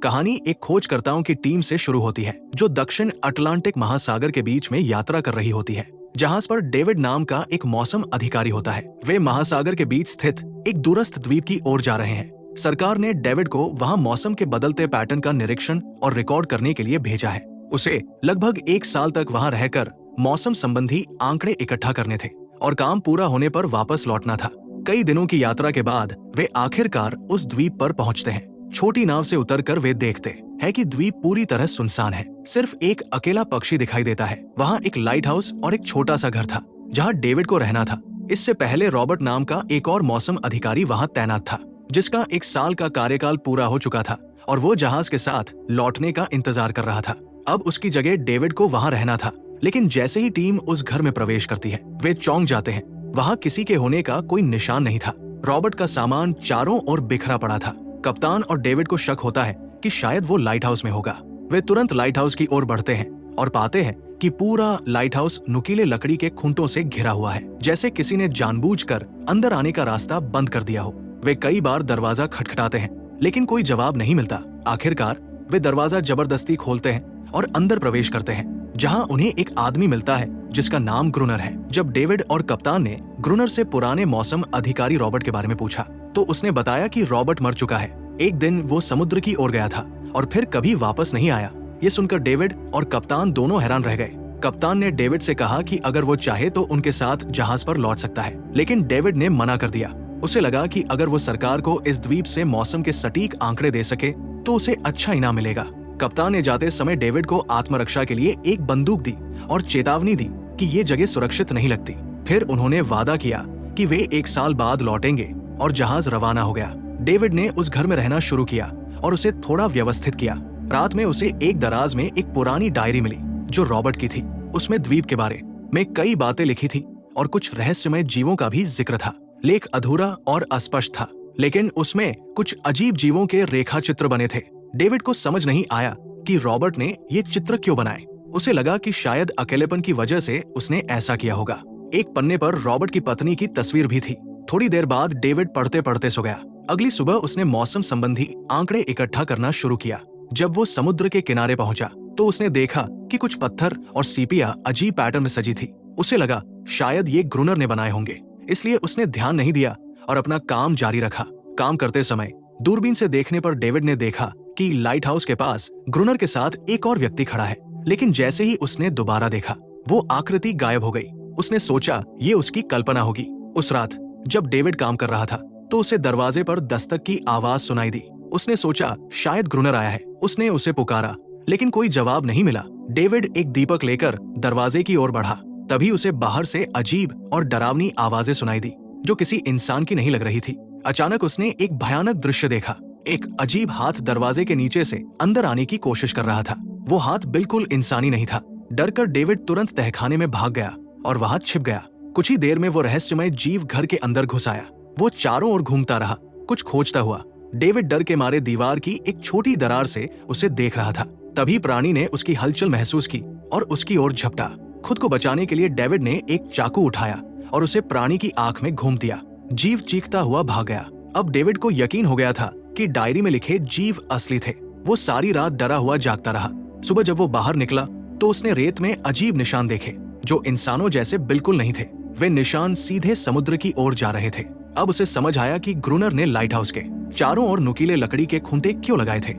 कहानी एक खोजकर्ताओं की टीम से शुरू होती है जो दक्षिण अटलांटिक महासागर के बीच में यात्रा कर रही होती है। जहाज पर डेविड नाम का एक मौसम अधिकारी होता है। वे महासागर के बीच स्थित एक दूरस्थ द्वीप की ओर जा रहे हैं। सरकार ने डेविड को वहां मौसम के बदलते पैटर्न का निरीक्षण और रिकॉर्ड करने के लिए भेजा है। उसे लगभग 1 साल तक वहां रहकर मौसम संबंधी आंकड़े इकट्ठा करने थे और काम पूरा होने पर वापस लौटना था। कई दिनों की यात्रा के बाद वे आखिरकार उस द्वीप पर पहुंचते हैं। छोटी नाव से उतरकर वे देखते हैं कि द्वीप पूरी तरह सुनसान है। सिर्फ एक अकेला पक्षी दिखाई देता है। वहां एक लाइट हाउस और एक छोटा सा घर था जहां डेविड को रहना था। इससे पहले रॉबर्ट नाम का एक और मौसम अधिकारी वहां तैनात था जिसका 1 साल का कार्यकाल पूरा हो चुका था और वो जहाज के साथ लौटने का इंतजार कर रहा था। अब उसकी जगह डेविड को वहां रहना था। लेकिन जैसे ही टीम उस घर में प्रवेश करती है वे चौंक जाते हैं। वहां किसी के होने का कोई निशान नहीं था। रॉबर्ट का सामान चारों ओर बिखरा पड़ा था। कप्तान और डेविड को शक होता है कि शायद वो लाइट हाउस में होगा। वे तुरंत लाइट हाउस की ओर बढ़ते हैं और पाते हैं कि पूरा लाइट हाउस नुकीले लकड़ी के खूंटों से घिरा हुआ है, जैसे किसी ने जानबूझकर अंदर आने का रास्ता बंद कर दिया हो। वे कई बार दरवाजा खटखटाते हैं लेकिन कोई जवाब नहीं मिलता। आखिरकार वे दरवाजा जबरदस्ती खोलते हैं और अंदर प्रवेश करते हैं, जहां उन्हें एक आदमी मिलता है जिसका नाम ग्रुनर है। जब डेविड और कप्तान ने ग्रुनर से पुराने मौसम अधिकारी रॉबर्ट के बारे में पूछा तो उसने बताया कि रॉबर्ट मर चुका है। एक दिन वो समुद्र की ओर गया था और फिर कभी वापस नहीं आया। ये सुनकर डेविड और कप्तान दोनों हैरान रह गए। कप्तान ने डेविड से कहा कि अगर वो चाहे तो उनके साथ जहाज पर लौट सकता है, लेकिन डेविड ने मना कर दिया। उसे लगा कि अगर वो सरकार को इस द्वीप से मौसम के सटीक आंकड़े दे सके तो उसे अच्छा इनाम मिलेगा। कप्तान ने जाते समय डेविड को आत्मरक्षा के लिए एक बंदूक दी और चेतावनी दी कि ये जगह सुरक्षित नहीं लगती। फिर उन्होंने वादा किया कि वे 1 साल बाद लौटेंगे और जहाज रवाना हो गया। डेविड ने उस घर में रहना शुरू किया और उसे थोड़ा व्यवस्थित किया। रात में उसे एक दराज में एक पुरानी डायरी मिली जो रॉबर्ट की थी। उसमें द्वीप के बारे में कई बातें लिखी थी और कुछ रहस्यमय जीवों का भी जिक्र था। लेख अधूरा और अस्पष्ट था, लेकिन उसमें कुछ अजीब जीवों के रेखा चित्र बने थे। डेविड को समझ नहीं आया कि रॉबर्ट ने ये चित्र क्यों बनाए। उसे लगा कि शायद अकेलेपन की वजह से उसने ऐसा किया होगा। एक पन्ने पर रॉबर्ट की पत्नी की तस्वीर भी थी। थोड़ी देर बाद डेविड पढ़ते पढ़ते सो गया। अगली सुबह उसने मौसम संबंधी आंकड़े इकट्ठा करना शुरू किया। जब वो समुद्र के किनारे पहुंचा तो उसने देखा कि कुछ पत्थर और सीपियां अजीब पैटर्न में सजी थी। उसे लगा शायद ये ग्रुनर ने बनाए होंगे, इसलिए उसने ध्यान नहीं दिया और अपना काम जारी रखा। काम करते समय दूरबीन से देखने पर डेविड ने देखा कि लाइट हाउस के पास ग्रुनर के साथ एक और व्यक्ति खड़ा है। लेकिन जैसे ही उसने दोबारा देखा वो आकृति गायब हो गई। उसने सोचा ये उसकी कल्पना होगी। उस रात जब डेविड काम कर रहा था तो उसे दरवाजे पर दस्तक की आवाज सुनाई दी। उसने सोचा शायद ग्रुनर आया है। उसने उसे पुकारा लेकिन कोई जवाब नहीं मिला। डेविड एक दीपक लेकर दरवाजे की ओर बढ़ा। तभी उसे बाहर से अजीब और डरावनी आवाजें सुनाई दी जो किसी इंसान की नहीं लग रही थी। अचानक उसने एक भयानक दृश्य देखा। एक अजीब हाथ दरवाजे के नीचे से अंदर आने की कोशिश कर रहा था। वो हाथ बिल्कुल इंसानी नहीं था। डरकर डेविड तुरंत तहखाने में भाग गया और वहां छिप गया। कुछ ही देर में वो रहस्यमय जीव घर के अंदर घुस आया। वो चारों ओर घूमता रहा, कुछ खोजता हुआ। डेविड डर के मारे दीवार की एक छोटी दरार से उसे देख रहा था। तभी प्राणी ने उसकी हलचल महसूस की और उसकी ओर झपटा। खुद को बचाने के लिए डेविड ने एक चाकू उठाया और उसे प्राणी की आंख में घूम दिया। जीव चीखता हुआ भाग गया। अब डेविड को यकीन हो गया था कि डायरी में लिखे जीव असली थे। वो सारी रात डरा हुआ जागता रहा। सुबह जब वो बाहर निकला तो उसने रेत में अजीब निशान देखे जो इंसानों जैसे बिल्कुल नहीं थे। वे निशान सीधे समुद्र की ओर जा रहे थे। अब उसे समझ आया कि ग्रुनर ने लाइट हाउस के चारों ओर नुकीले लकड़ी के खूंटे क्यों लगाए थे।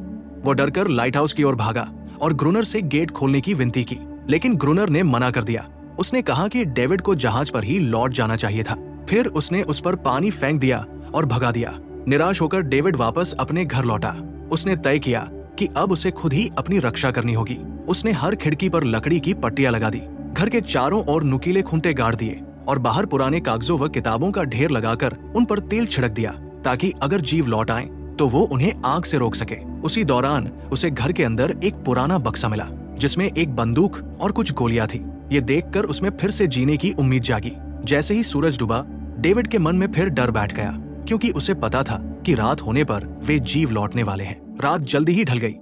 वो डरकर लाइट हाउस की ओर भागा और ग्रुनर से गेट खोलने की विनती की, लेकिन ग्रुनर ने मना कर दिया। उसने कहा कि डेविड को जहाज पर ही लौट जाना चाहिए था। फिर उसने उस पर पानी फेंक दिया और भगा दिया। निराश होकर डेविड वापस अपने घर लौटा। उसने तय किया कि अब उसे खुद ही अपनी रक्षा करनी होगी। उसने हर खिड़की पर लकड़ी की पट्टियां लगा दी, घर के चारों ओर नुकीले खूंटे गाड़ दिए और बाहर पुराने कागजों व किताबों का ढेर लगाकर उन पर तेल छिड़क दिया ताकि अगर जीव लौट आए तो वो उन्हें आग से रोक सके। उसी दौरान उसे घर के अंदर एक पुराना बक्सा मिला जिसमें एक बंदूक और कुछ गोलियां थी। ये देखकर उसमें फिर से जीने की उम्मीद जागी। जैसे ही सूरज डूबा डेविड के मन में फिर डर बैठ गया, क्योंकि उसे पता था कि रात होने पर वे जीव लौटने वाले हैं। रात जल्दी ही ढल गई।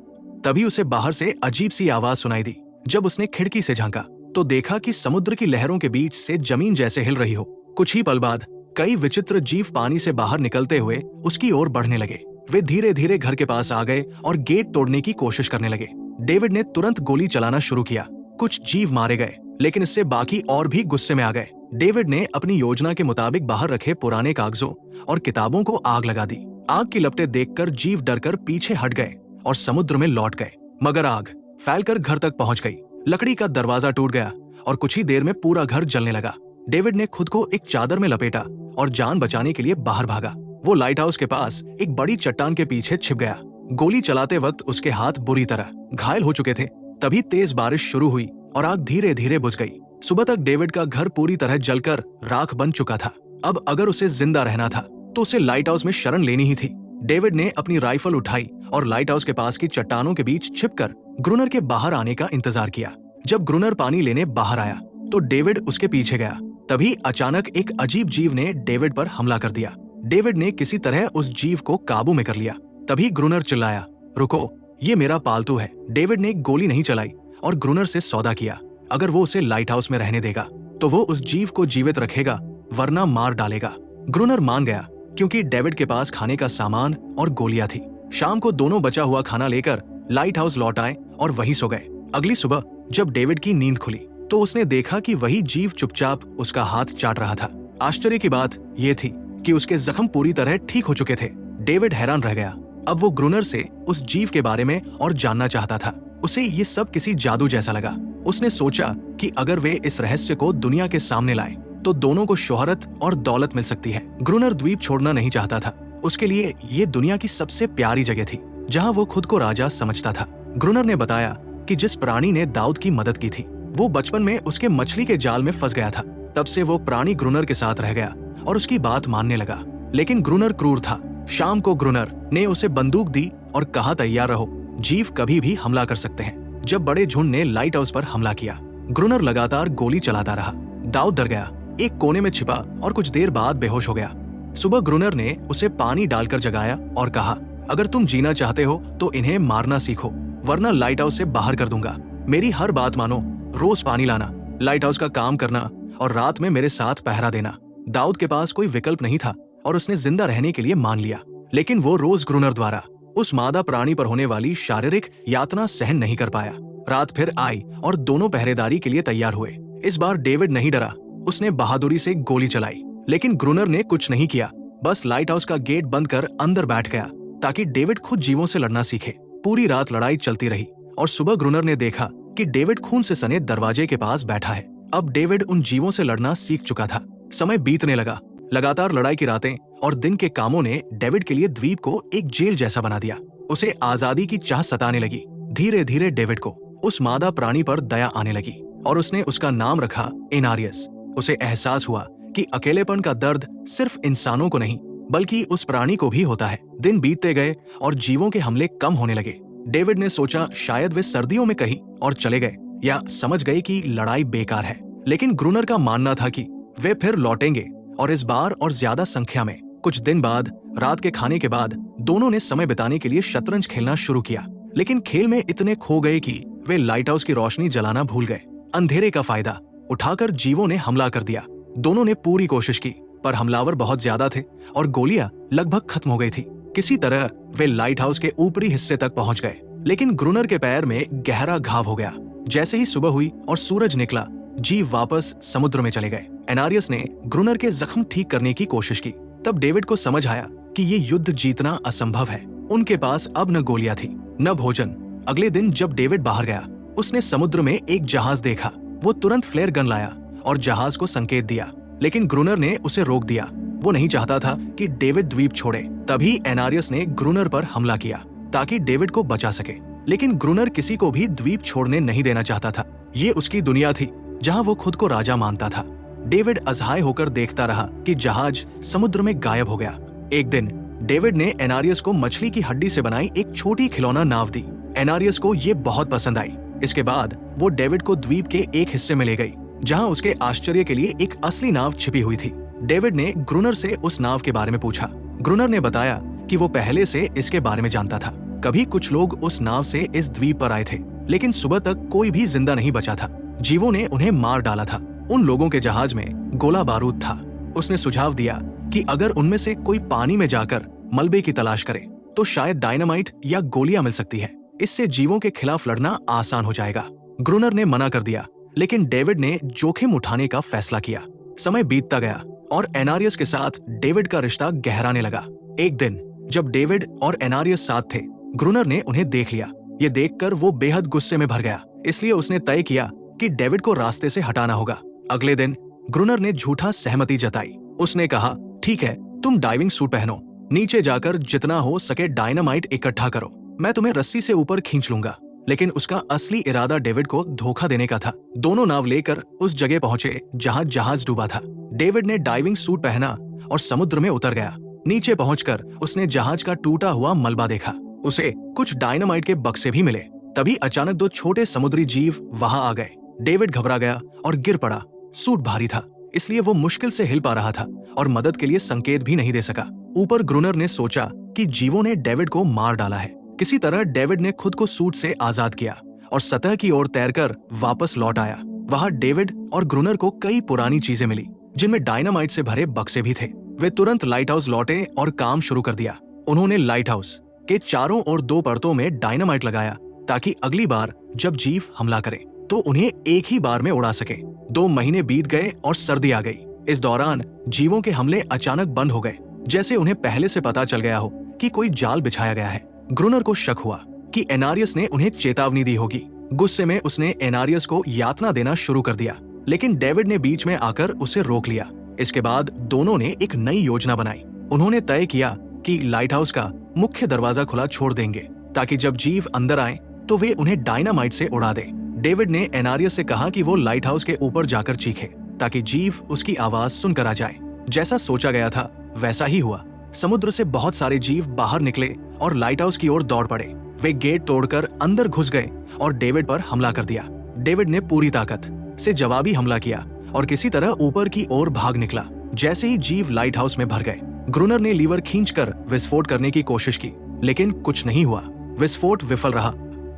तभी उसे बाहर से अजीब सी आवाज सुनाई दी। जब उसने खिड़की से झांका तो देखा कि समुद्र की लहरों के बीच से जमीन जैसे हिल रही हो। कुछ ही पल बाद कई विचित्र जीव पानी से बाहर निकलते हुए उसकी ओर बढ़ने लगे। वे धीरे धीरे घर के पास आ गए और गेट तोड़ने की कोशिश करने लगे। डेविड ने तुरंत गोली चलाना शुरू किया। कुछ जीव मारे गए, लेकिन इससे बाकी और भी गुस्से में आ गए। डेविड ने अपनी योजना के मुताबिक बाहर रखे पुराने कागजों और किताबों को आग लगा दी। आग की लपटें देखकर जीव डरकर पीछे हट गए और समुद्र में लौट गए, मगर आग फैलकर घर तक पहुंच गई। लकड़ी का दरवाजा टूट गया और कुछ ही देर में पूरा घर जलने लगा। डेविड ने खुद को एक चादर में लपेटा और जान बचाने के लिए बाहर भागा। वो लाइट हाउस के पास एक बड़ी चट्टान के पीछे छिप गया। गोली चलाते वक्त उसके हाथ बुरी तरह घायल हो चुके थे। तभी तेज बारिश शुरू हुई और आग धीरे धीरे बुझ गई। सुबह तक डेविड का घर पूरी तरह जलकर राख बन चुका था। अब अगर उसे जिंदा रहना था तो उसे लाइट हाउस में शरण लेनी ही थी। डेविड ने अपनी राइफल उठाई और लाइट हाउस के पास की चट्टानों के बीच छिपकर ग्रुनर के बाहर आने का इंतजार किया। जब ग्रुनर पानी लेने बाहर आया तो डेविड उसके पीछे गया। तभी अचानक एक अजीब जीव ने डेविड पर हमला कर दिया। डेविड ने किसी तरह उस जीव को काबू में कर लिया। तभी ग्रुनर चिल्लाया, रुको, ये मेरा पालतू है। डेविड ने गोली नहीं चलाई और ग्रुनर से सौदा किया। अगर वो उसे लाइट हाउस में रहने देगा तो वो उस जीव को जीवित रखेगा, वरना मार डालेगा। ग्रुनर मान गया क्योंकि डेविड के पास खाने का सामान और गोलियां थी। शाम को दोनों बचा हुआ खाना लेकर लाइट हाउस लौट आए और वहीं सो गए। अगली सुबह जब डेविड की नींद खुली तो उसने देखा कि वही जीव चुपचाप उसका हाथ चाट रहा था। आश्चर्य की बात यह थी कि उसके जख्म पूरी तरह ठीक हो चुके थे। डेविड हैरान रह गया। अब वो ग्रुनर से उस जीव के बारे में और जानना चाहता था। उसे ये सब किसी जादू जैसा लगा। उसने सोचा कि अगर वे इस रहस्य को दुनिया के सामने लाए तो दोनों को शोहरत और दौलत मिल सकती है। ग्रुनर द्वीप छोड़ना नहीं चाहता था। उसके लिए ये दुनिया की सबसे प्यारी जगह थी जहाँ वो खुद को राजा समझता था। ग्रुनर ने बताया कि जिस प्राणी ने दाऊद की मदद की थी वो बचपन में उसके मछली के जाल में फंस गया था। तब से वो प्राणी ग्रुनर के साथ रह गया और उसकी बात मानने लगा। लेकिन ग्रुनर क्रूर था। शाम को ग्रुनर ने उसे बंदूक दी और कहा, तैयार रहो, जीव कभी भी हमला कर सकते हैं। जब बड़े झुंड ने लाइट हाउस पर हमला किया, ग्रुनर लगातार गोली चलाता रहा। दाऊद डर गया, एक कोने में छिपा और कुछ देर बाद बेहोश हो गया। सुबह ग्रुनर ने उसे पानी डालकर जगाया और कहा, अगर तुम जीना चाहते हो तो इन्हें मारना सीखो, वरना लाइट हाउस से बाहर कर दूंगा। मेरी हर बात मानो, रोज पानी लाना, लाइट हाउस का काम करना और रात में मेरे साथ पहरा देना। दाऊद के पास कोई विकल्प नहीं था और उसने जिंदा रहने के लिए मान लिया। लेकिन वो रोज ग्रुनर द्वारा उस मादा प्राणी पर होने वाली शारीरिक यातना सहन नहीं कर पाया। रात फिर आई और दोनों पहरेदारी के लिए तैयार हुए। इस बार डेविड नहीं डरा। उसने बहादुरी से गोली चलाई, लेकिन ग्रुनर ने कुछ नहीं किया, बस लाइट हाउस का गेट बंद कर अंदर बैठ गया ताकि डेविड खुद जीवों से लड़ना सीखे। पूरी रात लड़ाई चलती रही और सुबह ग्रुनर ने देखा कि डेविड खून से सने दरवाजे के पास बैठा है। अब डेविड उन जीवों से लड़ना सीख चुका था। समय बीतने लगा। लगातार लड़ाई की रातें और दिन के कामों ने डेविड के लिए द्वीप को एक जेल जैसा बना दिया। उसे आजादी की चाह सताने लगी। धीरे धीरे डेविड को उस मादा प्राणी पर दया आने लगी और उसने उसका नाम रखा एनारियस। उसे एहसास हुआ कि अकेलेपन का दर्द सिर्फ इंसानों को नहीं बल्कि उस प्राणी को भी होता है। दिन बीतते गए और जीवों के हमले कम होने लगे। डेविड ने सोचा शायद वे सर्दियों में कहीं और चले गए या समझ गए कि लड़ाई बेकार है। लेकिन ग्रुनर का मानना था कि वे फिर लौटेंगे और इस बार और ज्यादा संख्या में। कुछ दिन बाद रात के खाने के बाद दोनों ने समय बिताने के लिए शतरंज खेलना शुरू किया। लेकिन खेल में इतने खो गए कि वे लाइट हाउस की रोशनी जलाना भूल गए। अंधेरे का फायदा उठाकर जीवों ने हमला कर दिया। दोनों ने पूरी कोशिश की पर हमलावर बहुत ज्यादा थे और गोलियां लगभग खत्म हो गई थी। किसी तरह वे लाइट हाउस के ऊपरी हिस्से तक पहुंच गए, लेकिन ग्रुनर के पैर में गहरा घाव हो गया। जैसे ही सुबह हुई और सूरज निकला, जीव वापस समुद्र में चले गए। एनारियस ने ग्रुनर के जख्म ठीक करने की कोशिश की। तब डेविड को समझ आया कि ये युद्ध जीतना असंभव है। उनके पास अब न गोलियां थी न भोजन। अगले दिन जब डेविड बाहर गया, उसने समुद्र में एक जहाज देखा। वो तुरंत फ्लेयर गन लाया और जहाज को संकेत दिया, लेकिन ग्रुनर ने उसे रोक दिया। वो नहीं चाहता था कि डेविड द्वीप छोड़े। तभी एनारियस ने ग्रुनर पर हमला किया ताकि डेविड को बचा सके। लेकिन ग्रुनर किसी को भी द्वीप छोड़ने नहीं देना चाहता था। ये उसकी दुनिया थी जहाँ वो खुद को राजा मानता था। डेविड असहाय होकर देखता रहा कि जहाज समुद्र में गायब हो गया। एक दिन डेविड ने एनारियस को मछली की हड्डी से बनाई एक छोटी खिलौना नाव दी। एनारियस को ये बहुत पसंद आई। इसके बाद वो डेविड को द्वीप के एक हिस्से में ले गई जहाँ उसके आश्चर्य के लिए एक असली नाव छिपी हुई थी। डेविड ने ग्रुनर से उस नाव के बारे में पूछा। ग्रुनर ने बताया कि वो पहले से इसके बारे में जानता था। कभी कुछ लोग उस नाव से इस द्वीप पर आए थे, लेकिन सुबह तक कोई भी जिंदा नहीं बचा था। जीवों ने उन्हें मार डाला था। उन लोगों के जहाज में गोला बारूद था। उसने सुझाव दिया कि अगर उनमें से कोई पानी में जाकर मलबे की तलाश करे तो शायद डायनामाइट या गोलियां मिल सकती है। इससे जीवों के खिलाफ लड़ना आसान हो जाएगा। ग्रुनर ने मना कर दिया, लेकिन डेविड ने जोखिम उठाने का फैसला किया। समय बीतता गया और एनारियस के साथ डेविड का रिश्ता गहराने लगा। एक दिन जब डेविड और एनारियस साथ थे, ग्रुनर ने उन्हें देख लिया। ये देखकर वो बेहद गुस्से में भर गया, इसलिए उसने तय किया कि डेविड को रास्ते से हटाना होगा। अगले दिन ग्रुनर ने झूठा सहमति जताई। उसने कहा, ठीक है, तुम डाइविंग सूट पहनो, नीचे जाकर जितना हो सके डायनामाइट इकट्ठा करो, मैं तुम्हें रस्सी से ऊपर खींच लूंगा। लेकिन उसका असली इरादा डेविड को धोखा देने का था। दोनों नाव लेकर उस जगह पहुंचे जहां जहाज डूबा था। डेविड ने डाइविंग सूट पहना और समुद्र में उतर गया। नीचे पहुंचकर उसने जहाज का टूटा हुआ मलबा देखा। उसे कुछ डायनामाइट के बक्से भी मिले। तभी अचानक दो छोटे समुद्री जीव वहां आ गए। डेविड घबरा गया और गिर पड़ा। सूट भारी था, इसलिए वो मुश्किल से हिल पा रहा था और मदद के लिए संकेत भी नहीं दे सका। ऊपर ग्रुनर ने सोचा कि जीवों ने डेविड को मार डाला है। किसी तरह डेविड ने खुद को सूट से आजाद किया और सतह की ओर तैरकर वापस लौट आया। वहां डेविड और ग्रुनर को कई पुरानी चीजें मिली, जिनमें डायनामाइट से भरे बक्से भी थे। वे तुरंत लाइट हाउस लौटे और काम शुरू कर दिया। उन्होंने लाइट हाउस के चारों ओर 2 परतों में डायनामाइट लगाया, ताकि अगली बार जब जीव हमला करे तो उन्हें एक ही बार में उड़ा सके। 2 महीने बीत गए और सर्दी आ गई। इस दौरान जीवों के हमले अचानक बंद हो गए, जैसे उन्हें पहले से पता चल गया हो कि कोई जाल बिछाया गया है। ग्रुनर को शक हुआ कि एनारियस ने उन्हें चेतावनी दी होगी। गुस्से में उसने एनारियस को यातना देना शुरू कर दिया, लेकिन डेविड ने बीच में आकर उसे रोक लिया। इसके बाद दोनों ने एक नई योजना बनाई। उन्होंने तय किया कि लाइट हाउस का मुख्य दरवाजा खुला छोड़ देंगे, ताकि जब जीव अंदर आए तो वे उन्हें डायनामाइट से उड़ा दे। डेविड ने एनारियस से कहा कि वो लाइट हाउस के ऊपर जाकर चीखे, ताकि जीव उसकी आवाज सुनकर आ जाए। जैसा सोचा गया था वैसा ही हुआ। समुद्र से बहुत सारे जीव बाहर निकले और लाइट हाउस की ओर दौड़ पड़े। वे गेट तोड़कर अंदर घुस गए और डेविड पर हमला कर दिया। डेविड ने पूरी ताकत से जवाबी हमला किया और किसी तरह ऊपर की ओर भाग निकला। जैसे ही जीव लाइट हाउस में भर गए, ग्रुनर ने लीवर खींचकर विस्फोट करने की कोशिश की, लेकिन कुछ नहीं हुआ। विस्फोट विफल रहा।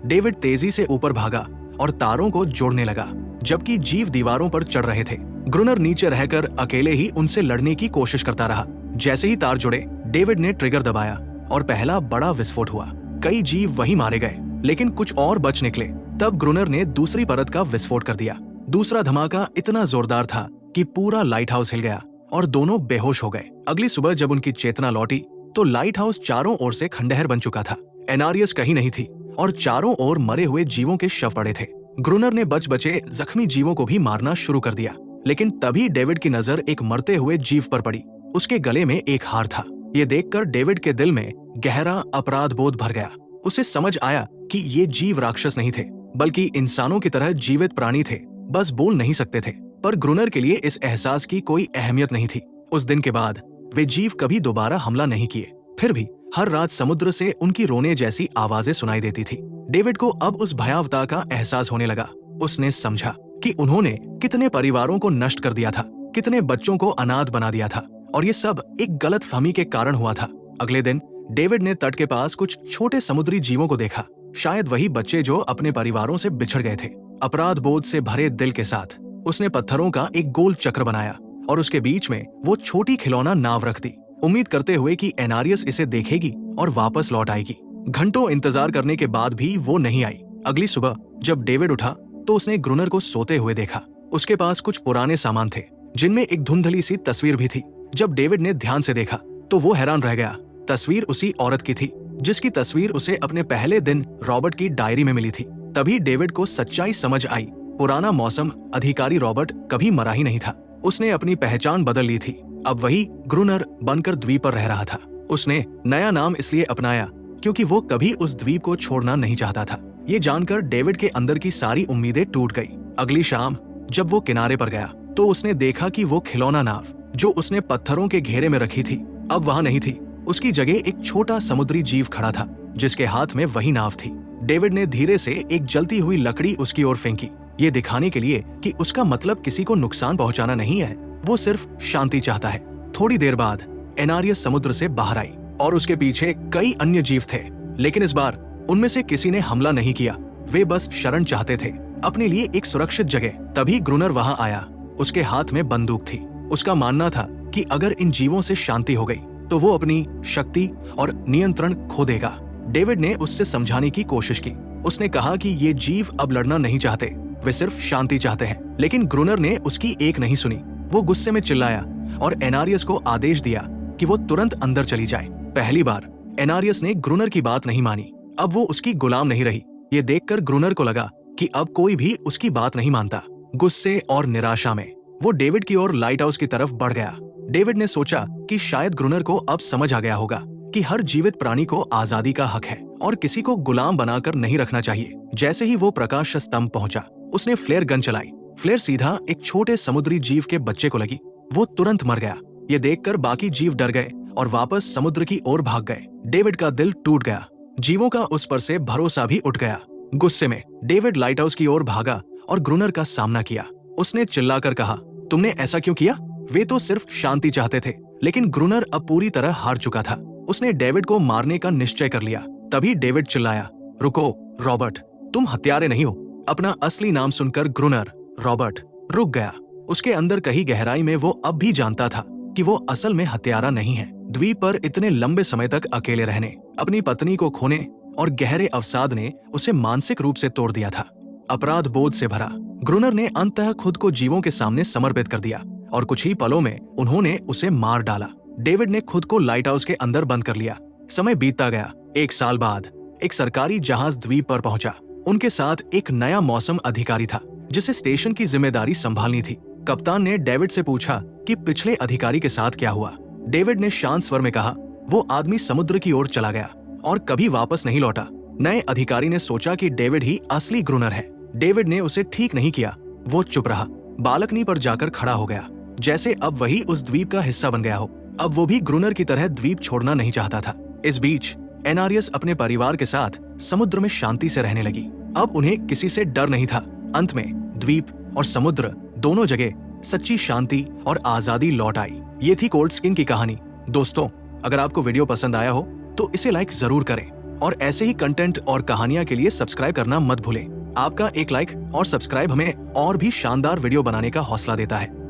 डेविड तेजी से ऊपर भागा और तारों को जोड़ने लगा, जबकि जीव दीवारों पर चढ़ रहे थे। ग्रुनर नीचे रहकर अकेले ही उनसे लड़ने की कोशिश करता रहा। जैसे ही तार जुड़े, डेविड ने ट्रिगर दबाया और पहला बड़ा विस्फोट हुआ। कई जीव वहीं मारे गए, लेकिन कुछ और बच निकले। तब ग्रुनर ने दूसरी परत का विस्फोट कर दिया। दूसरा धमाका इतना जोरदार था कि पूरा लाइट हाउस हिल गया और दोनों बेहोश हो गए। अगली सुबह जब उनकी चेतना लौटी तो लाइट हाउस चारों ओर से खंडहर बन चुका था। एनारियस कहीं नहीं थी और चारों ओर मरे हुए जीवों के शव पड़े थे। ग्रुनर ने बच बचे जख्मी जीवों को भी मारना शुरू कर दिया, लेकिन तभी डेविड की नजर एक मरते हुए जीव पर पड़ी। उसके गले में एक हार था। ये देखकर डेविड के दिल में गहरा अपराध बोध भर गया। उसे समझ आया कि ये जीव राक्षस नहीं थे, बल्कि इंसानों की तरह जीवित प्राणी थे, बस बोल नहीं सकते थे। पर ग्रुनर के लिए इस एहसास की कोई अहमियत नहीं थी। उस दिन के बाद वे जीव कभी दोबारा हमला नहीं किए। फिर भी हर रात समुद्र से उनकी रोने जैसी आवाजें सुनाई देती थी। डेविड को अब उस भयावता का एहसास होने लगा। उसने समझा कि उन्होंने कितने परिवारों को नष्ट कर दिया था, कितने बच्चों को अनाथ बना दिया था, और ये सब एक गलतफहमी के कारण हुआ था। अगले दिन डेविड ने तट के पास कुछ छोटे समुद्री जीवों को देखा, शायद वही बच्चे जो अपने परिवारों से बिछड़ गए थे। अपराध बोध से भरे दिल के साथ उसने पत्थरों का एक गोल चक्र बनाया और उसके बीच में वो छोटी खिलौना नाव रख दी, उम्मीद करते हुए कि एनारियस इसे देखेगी और वापस लौट आएगी। घंटों इंतजार करने के बाद भी वो नहीं आई। अगली सुबह जब डेविड उठा तो उसने ग्रुनर को सोते हुए देखा। उसके पास कुछ पुराने सामान थे, जिनमें एक धुंधली सी तस्वीर भी थी। जब डेविड ने ध्यान से देखा तो वो हैरान रह गया। तस्वीर उसी औरत की थी जिसकी तस्वीर उसे अपने पहले दिन रॉबर्ट की डायरी में मिली थी। तभी डेविड को सच्चाई समझ आई। पुराना मौसम अधिकारी रॉबर्ट कभी मरा ही नहीं था। उसने अपनी पहचान बदल ली थी। अब वही ग्रुनर बनकर द्वीप पर रह रहा था। उसने नया नाम इसलिए अपनाया क्योंकि वो कभी उस द्वीप को छोड़ना नहीं चाहता था। ये जानकर डेविड के अंदर की सारी उम्मीदें टूट गई। अगली शाम जब वो किनारे पर गया तो उसने देखा कि वो खिलौना नाव जो उसने पत्थरों के घेरे में रखी थी अब वहां नहीं थी। उसकी जगह एक छोटा समुद्री जीव खड़ा था जिसके हाथ में वही नाव थी। डेविड ने धीरे से एक जलती हुई लकड़ी उसकी ओर फेंकी, ये दिखाने के लिए कि उसका मतलब किसी को नुकसान पहुंचाना नहीं है, वो सिर्फ शांति चाहता है। थोड़ी देर बाद एनारियस समुद्र से बाहर आई और उसके पीछे कई अन्य जीव थे, लेकिन इस बार उनमें से किसी ने हमला नहीं किया। वे बस शरण चाहते थे, अपने लिए एक सुरक्षित जगह। तभी ग्रुनर वहां आया। उसके हाथ में बंदूक थी। उसका मानना था कि अगर इन जीवों से शांति हो गई तो वो अपनी शक्ति और नियंत्रण खो देगा। डेविड ने उससे समझाने की कोशिश की। उसने कहा कि ये जीव अब लड़ना नहीं चाहते, वे सिर्फ शांति चाहते हैं। लेकिन ग्रुनर ने उसकी एक नहीं सुनी। वो गुस्से में चिल्लाया और एनारियस को आदेश दिया कि वो तुरंत अंदर चली जाए। पहली बार एनारियस ने ग्रुनर की बात नहीं मानी। अब वो उसकी गुलाम नहीं रही। ये देखकर ग्रुनर को लगा कि अब कोई भी उसकी बात नहीं मानता। गुस्से और निराशा में वो डेविड की ओर लाइट हाउस की तरफ बढ़ गया। डेविड ने सोचा कि शायद ग्रुनर को अब समझ आ गया होगा कि हर जीवित प्राणी को आजादी का हक है और किसी को गुलाम बनाकर नहीं रखना चाहिए। जैसे ही वो प्रकाश स्तंभ पहुंचा, उसने फ्लेयर गन चलाई। फ्लेयर सीधा एक छोटे समुद्री जीव के बच्चे को लगी। वो तुरंत मर गया। ये देखकर बाकी जीव डर गए और वापस समुद्र की ओर भाग गए। डेविड का दिल टूट गया। जीवों का उस पर से भरोसा भी उठ गया। गुस्से में डेविड लाइट हाउस की ओर भागा और ग्रुनर का सामना किया। उसने चिल्लाकर कहा, तुमने ऐसा क्यों किया? वे तो सिर्फ शांति चाहते थे। लेकिन ग्रुनर अब पूरी तरह हार चुका था। उसने डेविड को मारने का निश्चय कर लिया। तभी डेविड चिल्लाया, रुको रॉबर्ट, तुम हत्यारे नहीं हो। अपना असली नाम सुनकर ग्रुनर, रॉबर्ट, रुक गया। उसके अंदर कहीं गहराई में वो अब भी जानता था कि वो असल में हत्यारा नहीं है। द्वीप पर इतने लंबे समय तक अकेले रहने, अपनी पत्नी को खोने और गहरे अवसाद ने उसे मानसिक रूप से तोड़ दिया था। अपराध बोध से भरा ग्रुनर ने अंततः खुद को जीवों के सामने समर्पित कर दिया और कुछ ही पलों में उन्होंने उसे मार डाला। डेविड ने खुद को लाइट हाउस के अंदर बंद कर लिया। समय बीतता गया। 1 साल बाद एक सरकारी जहाज द्वीप पर पहुंचा। उनके साथ एक नया मौसम अधिकारी था जिसे स्टेशन की जिम्मेदारी संभालनी थी। कप्तान ने डेविड से पूछा कि पिछले अधिकारी के साथ क्या हुआ। डेविड ने शांत स्वर में कहा, वो आदमी समुद्र की ओर चला गया और कभी वापस नहीं लौटा। नए अधिकारी ने सोचा कि डेविड ही असली ग्रुनर है। डेविड ने उसे ठीक नहीं किया। वो चुप रहा, बालकनी पर जाकर खड़ा हो गया, जैसे अब वही उस द्वीप का हिस्सा बन गया हो। अब वो भी ग्रुनर की तरह द्वीप छोड़ना नहीं चाहता था। इस बीच एनारियस अपने परिवार के साथ समुद्र में शांति से रहने लगी। अब उन्हें किसी से डर नहीं था। अंत में द्वीप और समुद्र दोनों जगह सच्ची शांति और आजादी लौट आई। ये थी कोल्ड स्किन की कहानी। दोस्तों, अगर आपको वीडियो पसंद आया हो तो इसे लाइक जरूर करें और ऐसे ही कंटेंट और कहानियां के लिए सब्सक्राइब करना मत भूलें। आपका एक लाइक और सब्सक्राइब हमें और भी शानदार वीडियो बनाने का हौसला देता है।